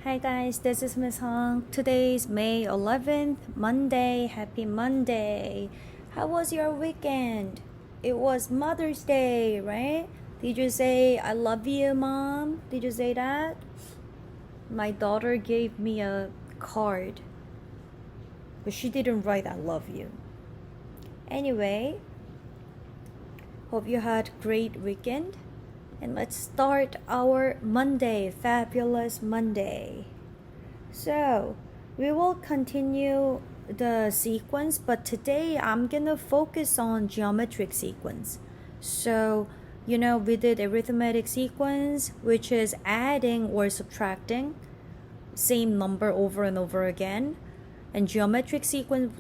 Hi guys, this is Ms.Hong. Today is May 11th, Monday. Happy Monday. How was your weekend? It was Mother's Day, right? Did you say, I love you, Mom? Did you say that? My daughter gave me a card, but she didn't write, I love you. Anyway, hope you had a great weekend. And let's start our Monday, fabulous Monday. So, we will continue the sequence, but today I'm gonna focus on geometric sequence. So, we did arithmetic sequence, which is adding or subtracting same number over and over again. And geometric sequence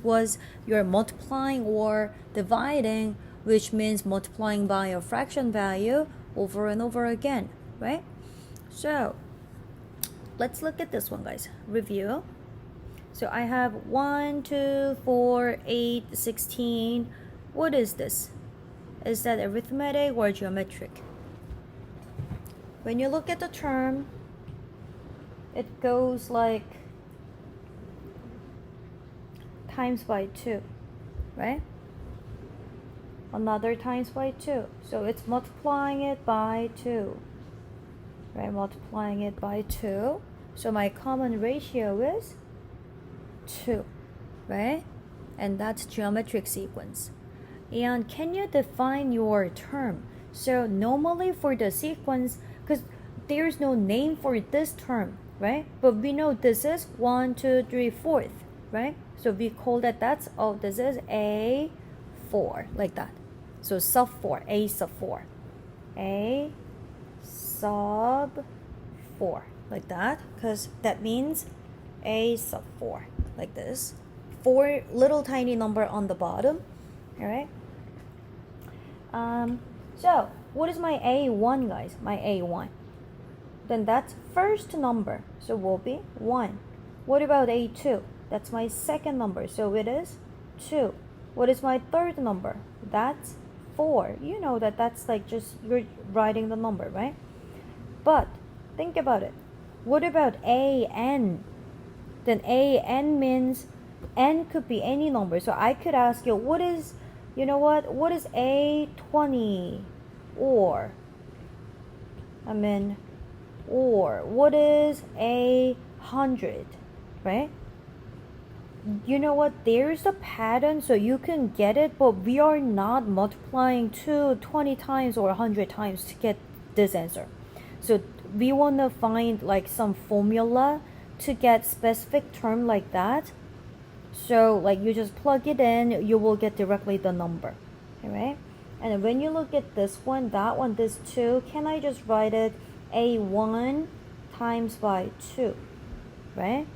was you're multiplying or dividing, which means multiplying by a fraction value over and over again, right? So let's look at this one, guys. Review. So I have 1, 2, 4, 8, 16. What is this? Is that arithmetic or geometric? When you look at the term, it goes like times by 2, right? Another times by 2. So it's multiplying it by 2, right? Multiplying it by 2. So my common ratio is 2, right? And that's geometric sequence. And can you define your term? So normally for the sequence, because there's no name for this term, right? But we know this is 1, 2, 3, 4th, right? So we call that this is A4, like that. So sub 4, A sub 4. A sub 4, like that, because that means A sub 4, like this. 4 little tiny number on the bottom, all right? So what is my A1, guys? My A1. Then that's first number, so will be 1. What about A2? That's my second number, so it is 2. What is my third number? That's 4. You know that's like just you're writing the number, right? But think about it. What about AN? Then AN means N could be any number. So I could ask you, what is A20? Or what is A100, right? You know what? There's a pattern, so you can get it, but we are not multiplying 20 times or 100 times to get this answer. So we want to find like some formula to get specific term like that. So like you just plug it in, you will get directly the number, alright? And when you look at this one, that one, this 2, can I just write it A1 times by 2, right?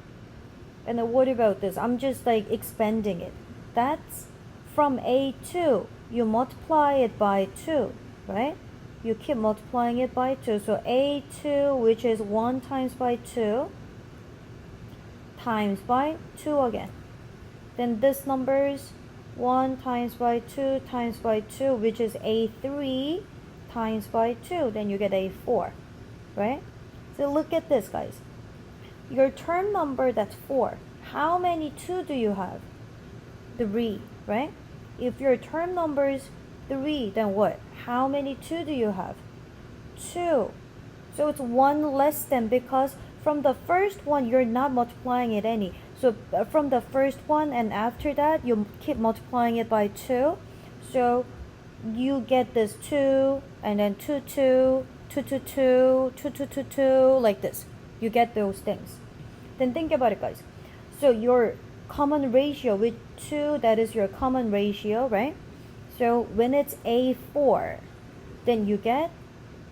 And then what about this? I'm just like expanding it. That's from A2. You multiply it by 2, right? You keep multiplying it by 2. So A2, which is 1 times by 2, times by 2 again. Then this number is 1 times by 2 times by 2, which is A3 times by 2. Then you get A4, right? So look at this, guys. Your term number, that's 4. How many 2 do you have? 3, right? If your term number is 3, then what? How many 2 do you have? 2. So it's 1 less than, because from the first one, you're not multiplying it any. So from the first one and after that, you keep multiplying it by 2. So you get this 2, and then 2, 2, 2, 2, 2, 2, 2, 2, 2, like this. You get those things. Then think about it, guys. So your common ratio with 2, that is your common ratio, right? So when it's A4, then you get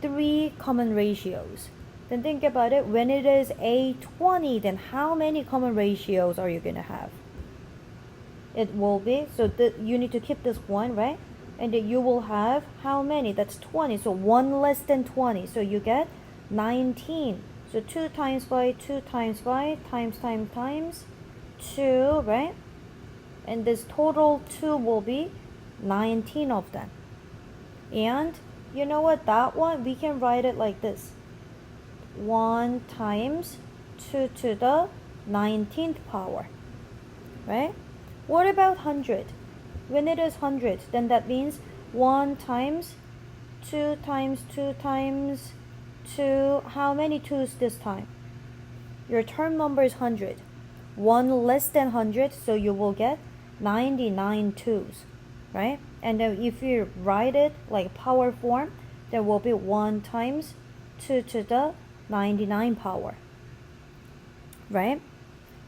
3 common ratios. Then think about it. When it is A20, then how many common ratios are you going to have? It will be, so you need to keep this 1, right? And then you will have how many? That's 20. So 1 less than 20. So you get 19. So 2 times by 2 times by times 2, right? And this total 2 will be 19 of them. And you know what? That one, we can write it like this. 1 times 2 to the 19th power, right? What about 100? When it is 100, then that means 1 times 2 times 2 times 2. How many 2's this time? Your term number is 100. 1 less than 100, so you will get 99 2's, right? And then if you write it like power form, there will be 1 times 2 to the 99 power, right?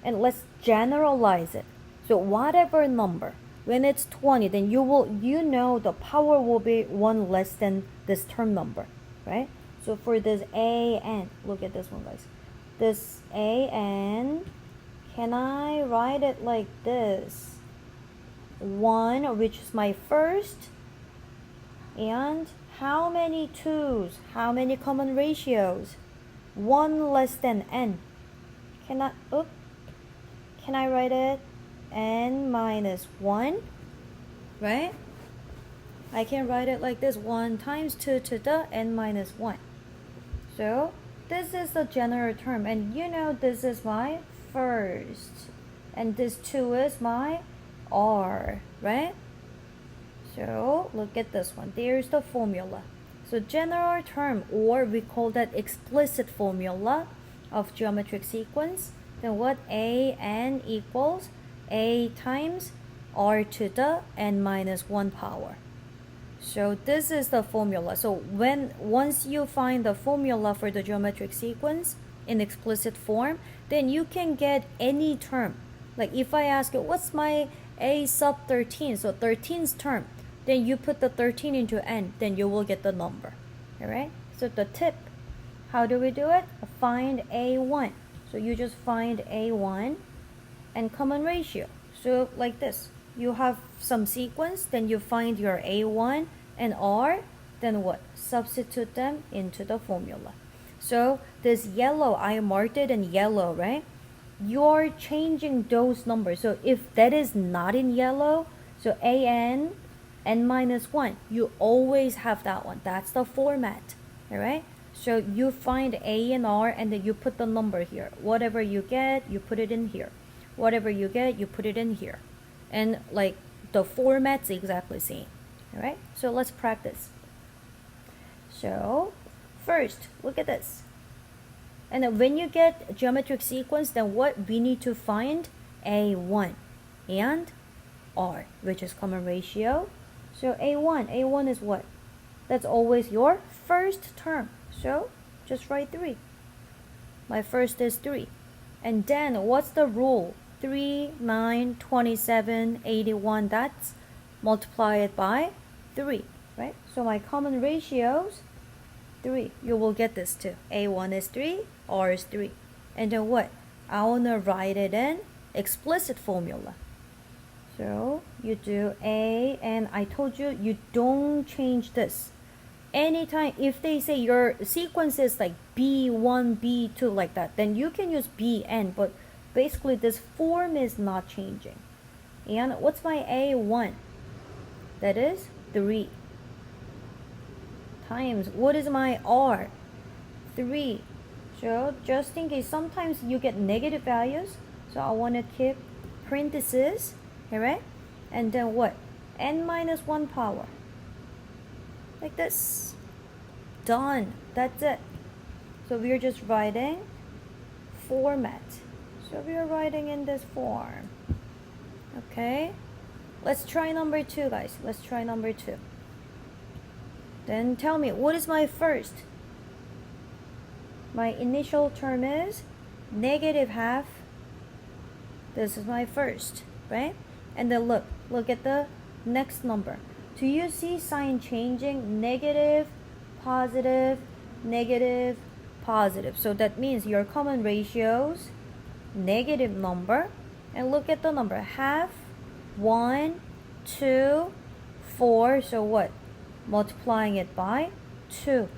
And let's generalize it. So whatever number, when it's 20, then you know the power will be 1 less than this term number, right? So for this a n, look at this one, guys. This a n, can I write it like this? 1, which is my first, and how many 2's? How many common ratios? 1 less than n. Can I write it n minus 1, right? I can write it like this, 1 times 2 to the n minus 1. So this is the general term, and you know this is my first, and this 2 is my r, right? So look at this one. There's the formula. So general term, or we call that explicit formula of geometric sequence. Then what? A n equals a times r to the n minus 1 power. So this is the formula. So once you find the formula for the geometric sequence in explicit form, then you can get any term. Like if I ask you, what's my a sub 13? So 13's term. Then you put the 13 into n, then you will get the number. Alright? So the tip, how do we do it? Find a1. So you just find a1 and common ratio. So like this, you have some sequence, then you find your a1 and r, then what? Substitute them into the formula. So this yellow, I marked it in yellow, right? You're changing those numbers. So if that is not in yellow, so n minus 1, you always have that one. That's the format. Alright? So you find a and r, and then you put the number here. Whatever you get, you put it in here. Whatever you get, you put it in here. And like the format's exactly same. Alright? So let's practice. So first, look at this. And then when you get geometric sequence, then what we need to find? A1 and r, which is common ratio. So A1 is what? That's always your first term. So just write 3. My first is 3. And then what's the rule? 3, 9, 27, 81. That's multiply it by 3, right? So my common ratios, 3. You will get this too. A1 is 3, R is 3. And then what? I want to write it in explicit formula. So you do A, and I told you, you don't change this. Anytime, if they say your sequence is like B1, B2 like that, then you can use Bn, but basically this form is not changing. And what's my A1? That is 3. Times, what is my R? 3. So just in case, sometimes you get negative values, so I want to keep parentheses, alright? And then what? N minus 1 power. Like this. Done. That's it. So we're just writing format. So we are writing in this form. Okay. Let's try number 2, guys. Let's try number 2. Then tell me, what is my first? My initial term is negative half. This is my first, right? And then look at the next number. Do you see sign changing? Negative, positive, negative, positive. So that means your common ratios, negative number. And look at the number. Half, 1, 2, 4. So what? Multiplying it by 2.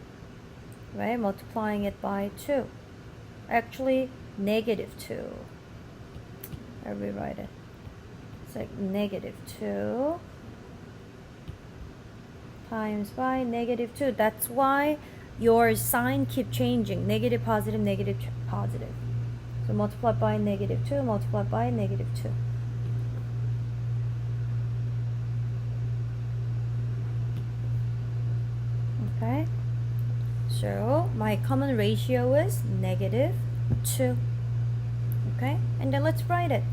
Right? Multiplying it by 2. Actually, negative 2. I'll rewrite it. It's like negative 2 times by negative 2. That's why your sign keep changing, negative, positive, negative, positive. So multiply by -2, multiply by -2. Okay, so my common ratio is -2. Okay, and then let's write it.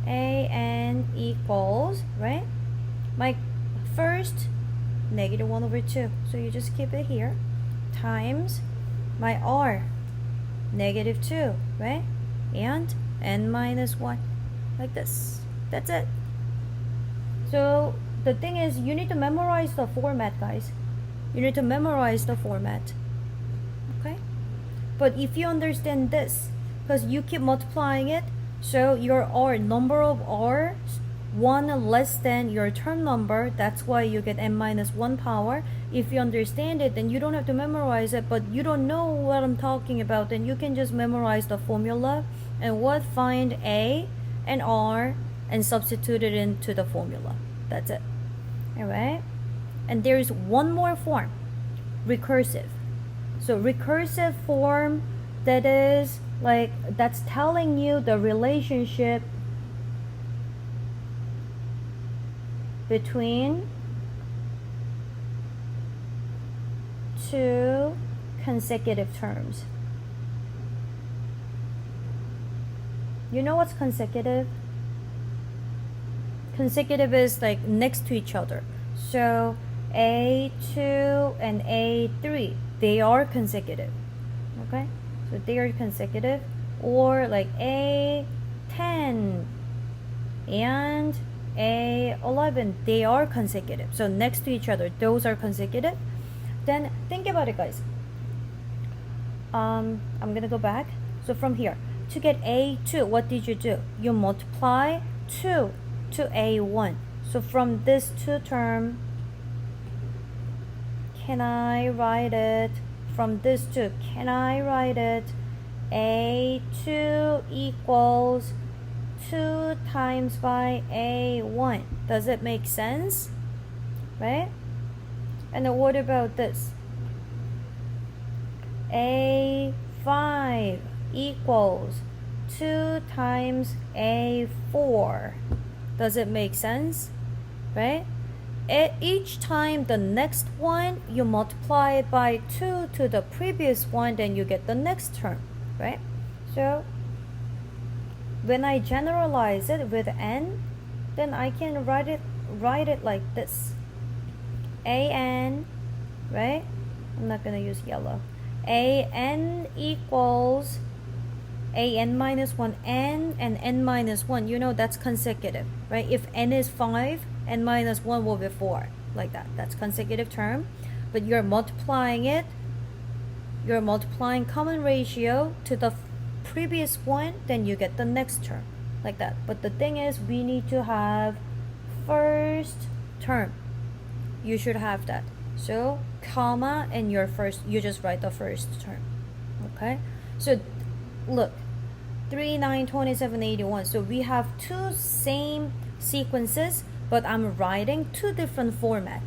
an equals, right, my first -1/2, so you just keep it here, times my r -2, right, and n-1, like this. That's it. So the thing is, you need to memorize the format, guys. You need to memorize the format. Okay, but if you understand this, because you keep multiplying it, so your r, number of r's, one less than your term number, that's why you get n-1 power. If you understand it, then you don't have to memorize it. But you don't know what I'm talking about, then you can just memorize the formula and find a and r and substitute it into the formula. That's it. Alright, and there's one more form, recursive. So recursive form, that is like, that's telling you the relationship between two consecutive terms. You know what's consecutive? Consecutive is like next to each other. So A2 and A3, they are consecutive. Okay, so they are consecutive. Or like A10 and A11, they are consecutive. So next to each other, those are consecutive. Then think about it, guys. I'm gonna go back. So from here, to get A2, what did you do? You multiply 2 to A1. So from this 2 term, can I write it? From this 2, can I write it? A2 equals 2 times by A1. Does it make sense? Right? And then what about this? A5 equals 2 times A4. Does it make sense? Right? Each time the next one, you multiply it by 2 to the previous one, then you get the next term. Right? So when I generalize it with n, then I can write it like this. an, right? I'm not gonna use yellow. an equals an-1, n and n-1. You know that's consecutive, right? If n is 5, n-1 will be 4, like that. That's consecutive term. But you're multiplying it. You're multiplying common ratio to the previous one, then you get the next term, like that. But the thing is, we need to have first term. You should have that. So comma and your first, you just write the first term. Okay, so look, 3, 9, 27, 81. So we have two same sequences, but I'm writing two different format.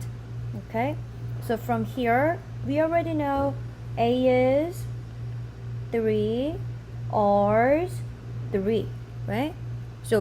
Okay, so from here we already know A is 3, R's 3, right?